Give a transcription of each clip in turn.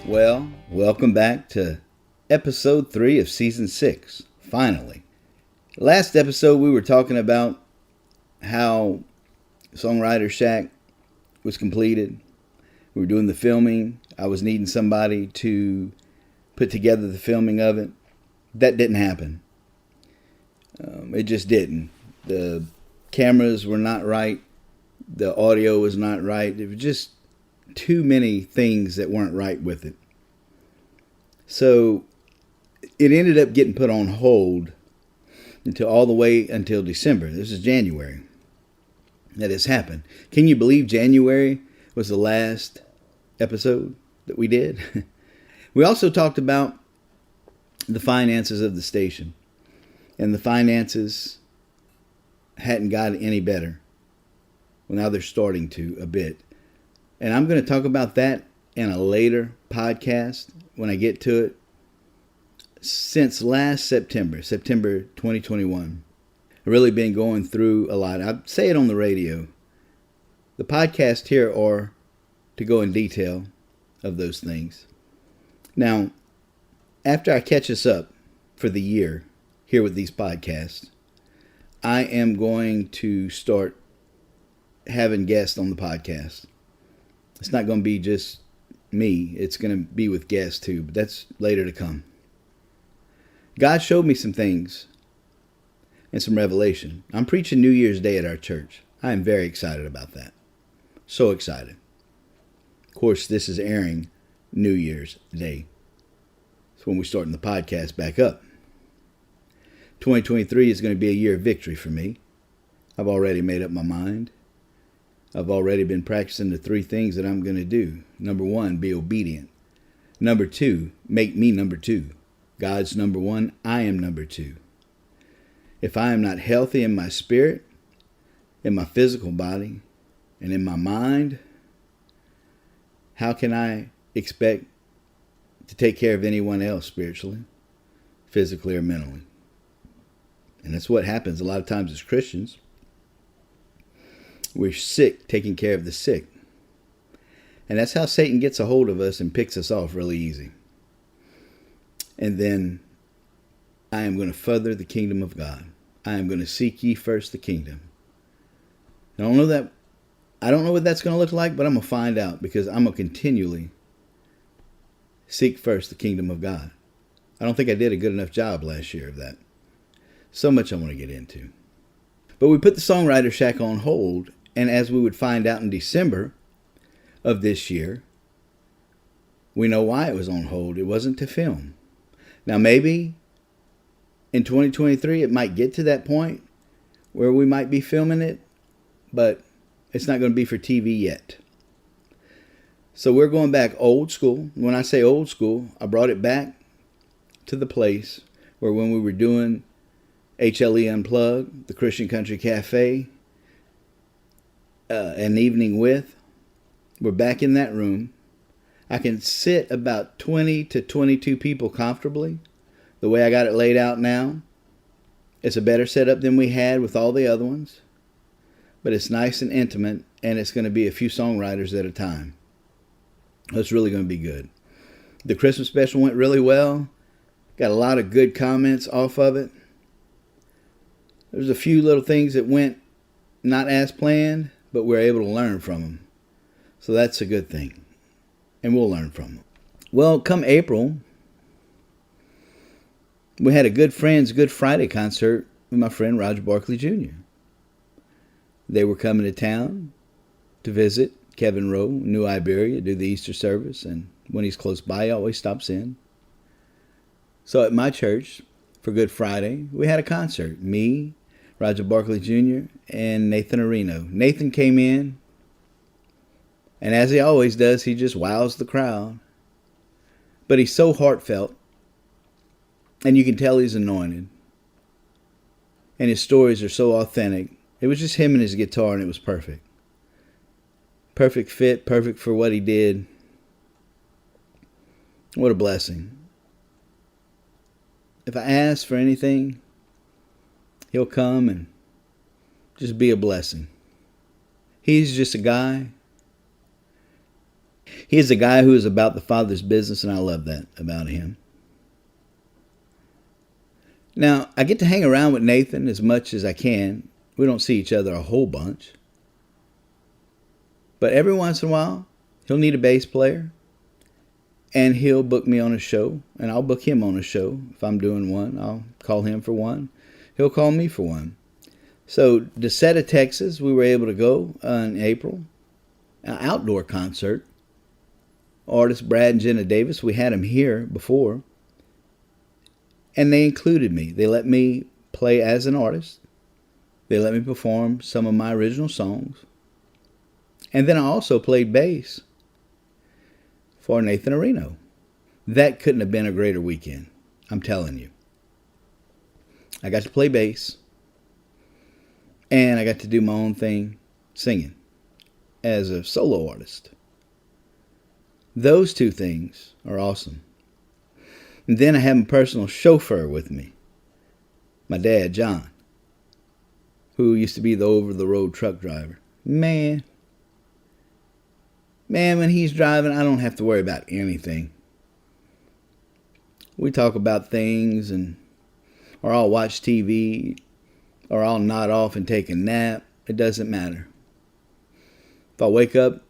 Well, welcome back to episode 3 of season 6, finally. Last episode we were talking about how Songwriter Shack was completed. We were doing the filming. I was needing somebody to put together the filming of it. That didn't happen. It just didn't. The cameras were not right. The audio was not right. It was just too many things that weren't right with it. So it ended up getting put on hold all the way until December. This is January that has happened. Can you believe January was the last episode that we did? We also talked about the finances of the station. And the finances hadn't gotten any better. Well, now they're starting to a bit. And I'm going to talk about that in a later podcast when I get to it. Since last September 2021, I've really been going through a lot. I say it on the radio. The podcast here are to go in detail of those things. Now, after I catch us up for the year here with these podcasts, I am going to start having guests on the podcast. It's not going to be just me. It's going to be with guests too, but that's later to come. God showed me some things and some revelation. I'm preaching New Year's Day at our church. I am very excited about that. So excited. Of course, this is airing New Year's Day. It's when we're starting the podcast back up. 2023 is going to be a year of victory for me. I've already made up my mind. I've already been practicing the 3 things that I'm going to do. Number 1, be obedient. Number 2, make me number 2. God's number 1, I am number 2. If I am not healthy in my spirit, in my physical body, and in my mind, how can I expect to take care of anyone else spiritually, physically, or mentally? And that's what happens a lot of times as Christians. We're sick, taking care of the sick. And that's how Satan gets a hold of us and picks us off really easy. And then I am going to further the kingdom of God. I am going to seek ye first the kingdom. I don't know what that's going to look like, but I'm going to find out, because I'm going to continually seek first the kingdom of God. I don't think I did a good enough job last year of that. So much I want to get into. But we put the Songwriter Shack on hold, and as we would find out in December of this year, we know why it was on hold. It wasn't to film. Now maybe in 2023 it might get to that point where we might be filming it, but it's not going to be for TV yet. So we're going back old school. When I say old school, I brought it back to the place where when we were doing HLE Unplugged, the Christian Country Cafe, an evening with, we're back in that room. I can sit about 20 to 22 people comfortably. The way I got it laid out now, it's a better setup than we had with all the other ones. But it's nice and intimate, and it's going to be a few songwriters at a time. It's really going to be good. The Christmas special went really well. Got a lot of good comments off of it. There's a few little things that went not as planned, but we're able to learn from them. So that's a good thing. And we'll learn from them. Well, come April, we had a Good Friends Good Friday concert with my friend Roger Barkley Jr. They were coming to town to visit Kevin Rowe, New Iberia, do the Easter service. And when he's close by, he always stops in. So at my church, for Good Friday, we had a concert. Me, Roger Barkley Jr., and Nathan Areno. Nathan came in, and as he always does, he just wows the crowd. But he's so heartfelt, and you can tell he's anointed. And his stories are so authentic. It was just him and his guitar, and it was perfect. Perfect fit, perfect for what he did. What a blessing. If I ask for anything, he'll come and just be a blessing. He's just a guy. He is a guy who is about the Father's business, and I love that about him. Now, I get to hang around with Nathan as much as I can. We don't see each other a whole bunch. But every once in a while, he'll need a bass player, and he'll book me on a show, and I'll book him on a show. If I'm doing one, I'll call him for one. He'll call me for one. So, DeSeta, Texas, we were able to go in April. An outdoor concert. Artist Brad and Jenna Davis, we had them here before. And they included me. They let me play as an artist. They let me perform some of my original songs. And then I also played bass for Nathan Areno. That couldn't have been a greater weekend, I'm telling you. I got to play bass. And I got to do my own thing singing as a solo artist. Those two things are awesome. And then I have a personal chauffeur with me. My dad, John, who used to be the over-the-road truck driver. Man, when he's driving, I don't have to worry about anything. We talk about things, or I'll watch TV, or I'll nod off and take a nap. It doesn't matter. If I wake up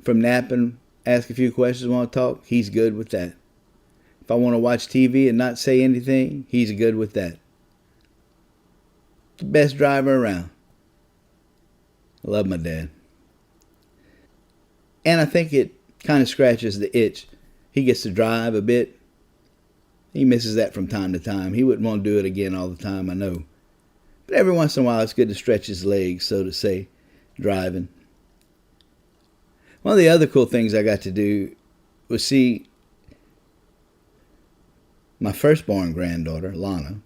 from napping, ask a few questions, want to talk, he's good with that. If I want to watch TV and not say anything, he's good with that. The best driver around. I love my dad. And I think it kind of scratches the itch. He gets to drive a bit. He misses that from time to time. He wouldn't want to do it again all the time, I know. But every once in a while, it's good to stretch his legs, so to say, driving. One of the other cool things I got to do was see my firstborn granddaughter, Lana,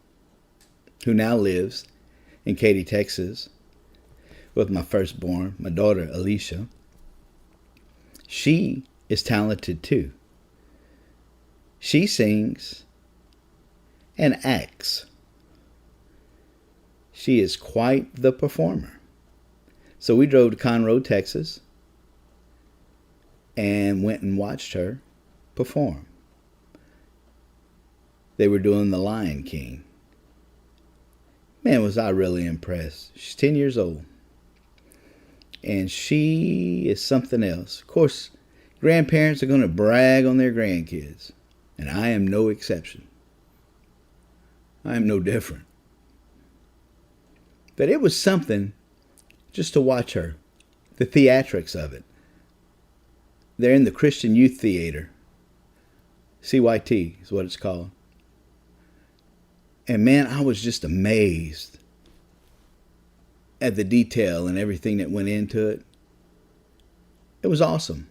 who now lives in Katy, Texas, with my firstborn, my daughter, Alicia. She is talented too. She sings and acts. She is quite the performer. So we drove to Conroe, Texas, and went and watched her perform. They were doing The Lion King. Man, was I really impressed. She's 10 years old. And she is something else. Of course, grandparents are going to brag on their grandkids. And I am no exception. I am no different. But it was something just to watch her. The theatrics of it. They're in the Christian Youth Theater. CYT is what it's called. And man, I was just amazed at the detail and everything that went into it. It was awesome.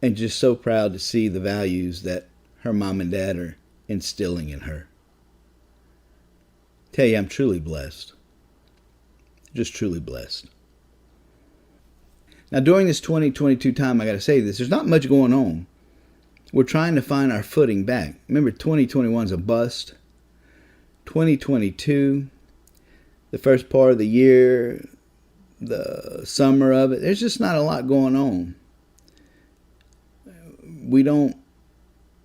And just so proud to see the values that her mom and dad are instilling in her. Tell you, I'm truly blessed. Just truly blessed. Now, during this 2022 time, I got to say this, there's not much going on. We're trying to find our footing back. Remember, 2021 is a bust. 2022, the first part of the year, the summer of it, there's just not a lot going on. We're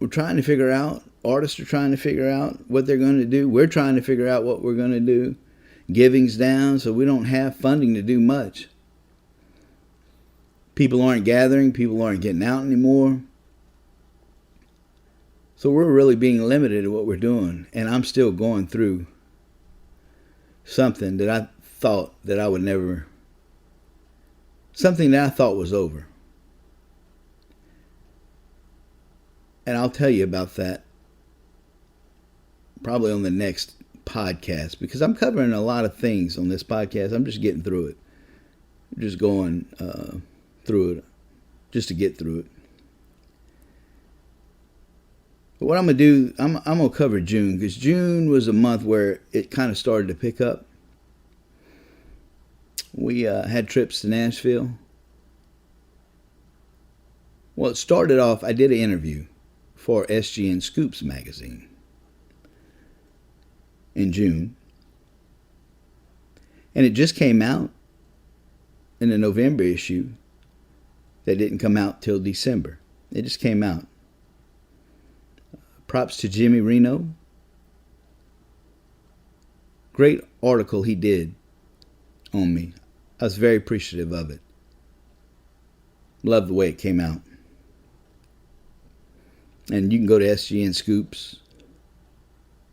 trying to figure out, artists are trying to figure out what they're going to do. We're trying to figure out what we're going to do. Giving's down, so we don't have funding to do much. People aren't gathering. People aren't getting out anymore. So we're really being limited at what we're doing. And I'm still going through something that I thought that I would never... Something that I thought was over. And I'll tell you about that probably on the next podcast, because I'm covering a lot of things on this podcast. I'm just getting through it. I'm just going through it just to get through it. But what I'm going to do, I'm going to cover June, because June was a month where it kind of started to pick up. We had trips to Nashville. Well, it started off, I did an interview for SGN Scoops magazine in June. And it just came out in the November issue that didn't come out till December. It just came out. Props to Jimmy Reno. Great article he did on me. I was very appreciative of it. Love the way it came out. And you can go to SGN Scoops,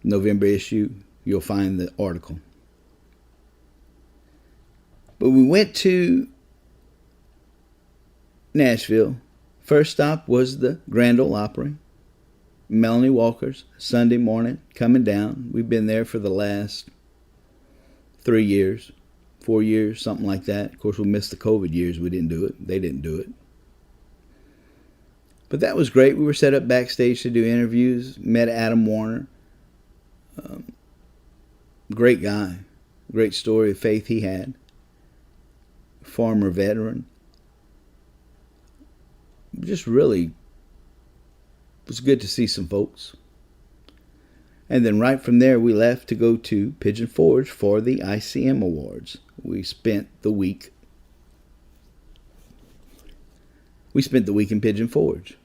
November issue. You'll find the article. But we went to Nashville. First stop was the Grand Ole Opry. Melanie Walker's Sunday morning coming down. We've been there for the last 3 years, 4 years, something like that. Of course, we missed the COVID years. We didn't do it. They didn't do it. But that was great. We were set up backstage to do interviews. Met Adam Warner. Great guy. Great story of faith he had. Former veteran. Just really, it was good to see some folks. And then right from there, we left to go to Pigeon Forge for the ICM Awards. We spent the week in Pigeon Forge.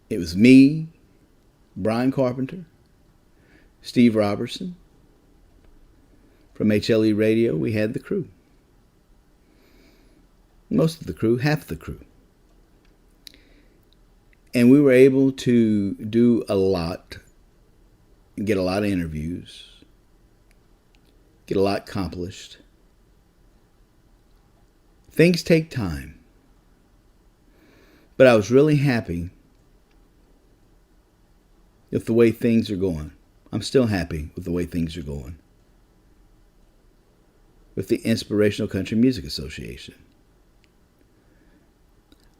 It was me, Brian Carpenter, Steve Robertson. From HLE Radio, we had the crew. Most of the crew, half the crew. And we were able to do a lot, get a lot of interviews, get a lot accomplished. Things take time. But I was really happy with the way things are going. I'm still happy with the way things are going with the Inspirational Country Music Association.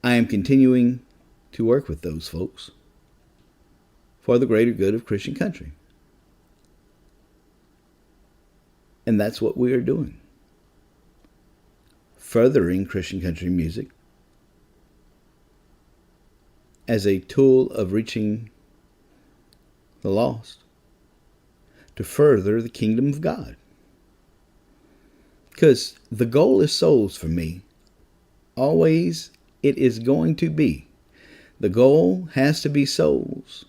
I am continuing to work with those folks for the greater good of Christian country. And that's what we are doing. Furthering Christian country music as a tool of reaching the lost to further the kingdom of God. Because the goal is souls for me. Always it is going to be. The goal has to be souls.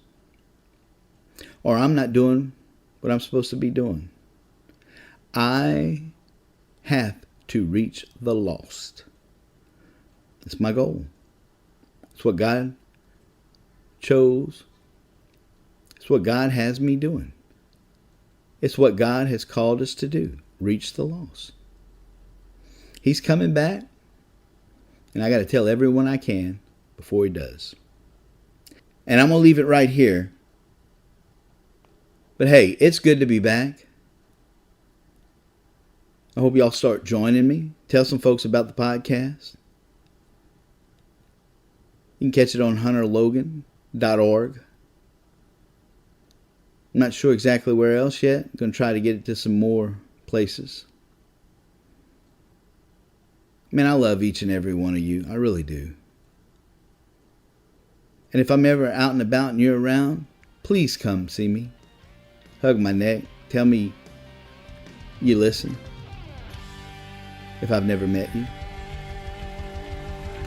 Or I'm not doing what I'm supposed to be doing. I have to reach the lost. That's my goal. It's what God chose. It's what God has me doing. It's what God has called us to do. Reach the lost. He's coming back. And I got to tell everyone I can before he does. And I'm going to leave it right here. But hey, it's good to be back. I hope y'all start joining me. Tell some folks about the podcast. You can catch it on hunterlogan.org. I'm not sure exactly where else yet. I'm going to try to get it to some more places. Man, I love each and every one of you. I really do. And if I'm ever out and about and you're around, please come see me. Hug my neck. Tell me you listen. If I've never met you.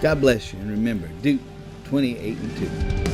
God bless you. And remember, Duke 28-2.